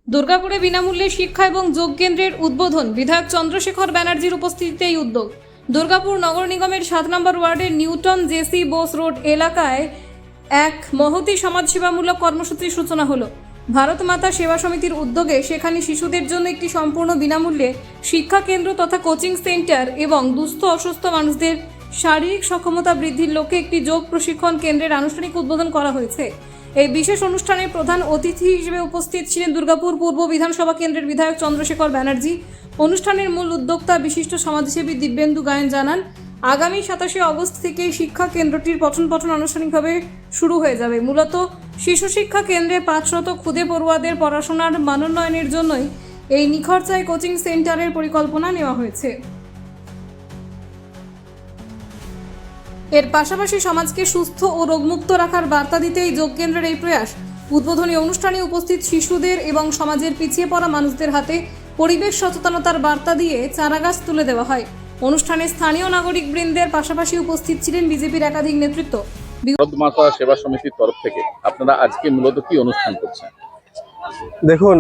দুর্গাপুরে বিনামূল্যে শিক্ষা এবং যোগ কেন্দ্রের উদ্বোধন বিধায়ক চন্দ্রশেখর ব্যানার্জির উপস্থিতিতে এই উদ্যোগ। দুর্গাপুর নগর নিগমের 7 নম্বর ওয়ার্ডের নিউটন জেসি বোস রোড এলাকায় এক মহতী সমাজসেবামূলক কর্মসূচির সূচনা হলো। ভারত মাতা সেবা সমিতির উদ্যোগে সেখানে শিশুদের জন্য একটি সম্পূর্ণ বিনামূল্যে শিক্ষা কেন্দ্র তথা কোচিং সেন্টার এবং দুস্থ অসুস্থ মানুষদের শারীরিক সক্ষমতা বৃদ্ধির লক্ষ্যে একটি যোগ প্রশিক্ষণ কেন্দ্রের আনুষ্ঠানিক উদ্বোধন করা হয়েছে। এই বিশেষ অনুষ্ঠানে প্রধান অতিথি হিসেবে উপস্থিত ছিলেন দুর্গাপুর পূর্ব বিধানসভা কেন্দ্রের বিধায়ক চন্দ্রশেখর ব্যানার্জি। অনুষ্ঠানের মূল উদ্যোক্তা বিশিষ্ট সমাজসেবী দিব্যেন্দু গায়েন জানান, আগামী 27শে অগস্ট থেকে শিক্ষা কেন্দ্রটির পঠন আনুষ্ঠানিকভাবে শুরু হয়ে যাবে। মূলত শিশু শিক্ষা কেন্দ্রে 500 ক্ষুদে পড়ুয়াদের পড়াশোনার মানোন্নয়নের জন্যই এই নিখরচায় কোচিং সেন্টারের পরিকল্পনা নেওয়া হয়েছে। এর পাশাপাশি সমাজকে সুস্থ ও রোগমুক্ত রাখার বার্তা দিতে এই যোগ কেন্দ্রের এই প্রয়াস। উদ্বোধনী অনুষ্ঠানে উপস্থিত শিশুদের এবং সমাজের পিছিয়ে পড়া মানুষদের হাতে পরিবেশ সচেতনতার বার্তা দিয়ে চারাগাছ তুলে দেওয়া হয়। অনুষ্ঠানে স্থানীয় নাগরিক বৃন্দের পাশাপাশি উপস্থিত ছিলেন বিজেপির একাধিক নেতৃত্ব। ভারত মাতা সেবা সমিতির তরফ থেকে আপনারা আজকে মূলত কি অনুষ্ঠান করছেন? দেখুন,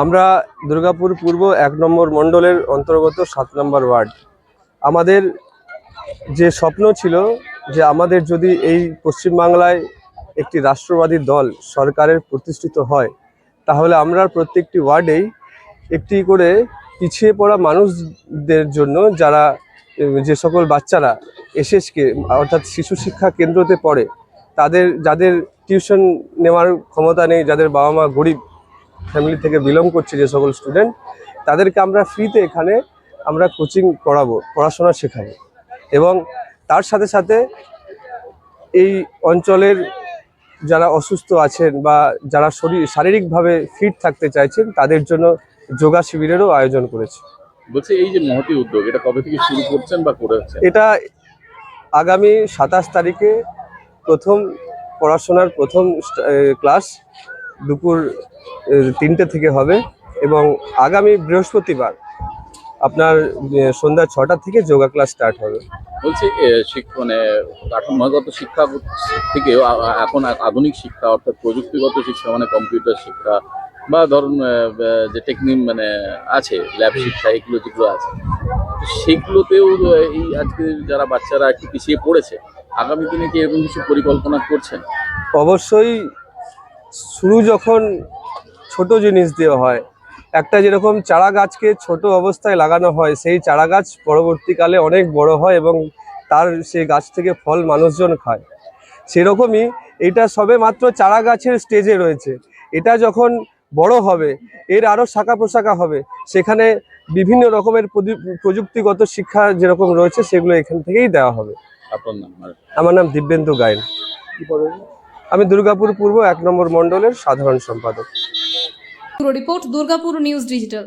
আমরা দুর্গাপুর পূর্ব 1 নম্বর মণ্ডলের অন্তর্গত 7 নম্বর ওয়ার্ড। আমাদের যে স্বপ্ন ছিল যে আমাদের যদি এই পশ্চিমবাংলায় একটি রাষ্ট্রবাদী দল সরকারের প্রতিষ্ঠিত হয়, তাহলে আমরা প্রত্যেকটি ওয়ার্ডেই একটি করে পিছিয়ে পড়া মানুষদের জন্য যারা যে সকল বাচ্চারা এসএসকে অর্থাৎ শিশু শিক্ষা কেন্দ্রতে পড়ে, যাদের টিউশন নেওয়ার ক্ষমতা নেই, যাদের বাবা মা গরিব ফ্যামিলি থেকে বিলং করছে, যে সকল স্টুডেন্ট, তাদেরকে আমরা ফ্রিতে এখানে আমরা কোচিং করাবো, পড়াশোনা শেখাবো। এবং তার সাথে সাথে এই অঞ্চলের যারা অসুস্থ আছেন বা যারা শারীরিকভাবে ফিট থাকতে চাইছেন, তাদের জন্য যোগা শিবিরেরও আয়োজন করেছে। বলছি, এই যে মহতী উদ্যোগ, এটা কবে থেকে শুরু করছেন বা করেছেন? এটা আগামী 27 তারিখে পড়াশোনার প্রথম ক্লাস দুপুর 3টে থেকে হবে এবং আগামী বৃহস্পতিবার আপনার সন্ধ্যা 6টা থেকে যোগা ক্লাস স্টার্ট হবে। বলছি, মানে কাঠামোগত শিক্ষা থেকে এখন আধুনিক শিক্ষা অর্থাৎ প্রযুক্তিগত শিক্ষা মানে কম্পিউটার শিক্ষা বা ধরুন যে টেকনিক মানে আছে ল্যাব শিক্ষা, এগুলো যেগুলো আছে সেগুলোতেও এই আজকে যারা বাচ্চারা একটু পিছিয়ে পড়েছে, আগামী দিনে কি এরকম কিছু পরিকল্পনা করছেন? অবশ্যই। শুরু যখন ছোট জিনিস দেওয়া হয়, একটা যেরকম চারা গাছকে ছোট অবস্থায় লাগানো হয়, সেই চারা গাছ পরবর্তীকালে অনেক বড় হয় এবং সেই গাছ থেকে ফল মানুষজন খায়। সেরকমই এটা সবে মাত্র চারা গাছের স্টেজে রয়েছে। এটা যখন বড় হবে, এর আরও শাখা প্রশাখা হবে, সেখানে বিভিন্ন রকমের প্রযুক্তিগত শিক্ষা যেরকম রয়েছে সেগুলো এখান থেকেই দেওয়া হবে। আপনার নাম? আমার নাম দিব্যেন্দু গায়েন। আমি দুর্গাপুর পূর্ব 1 নম্বর মণ্ডলের সাধারণ সম্পাদক। Report Durgapur news digital.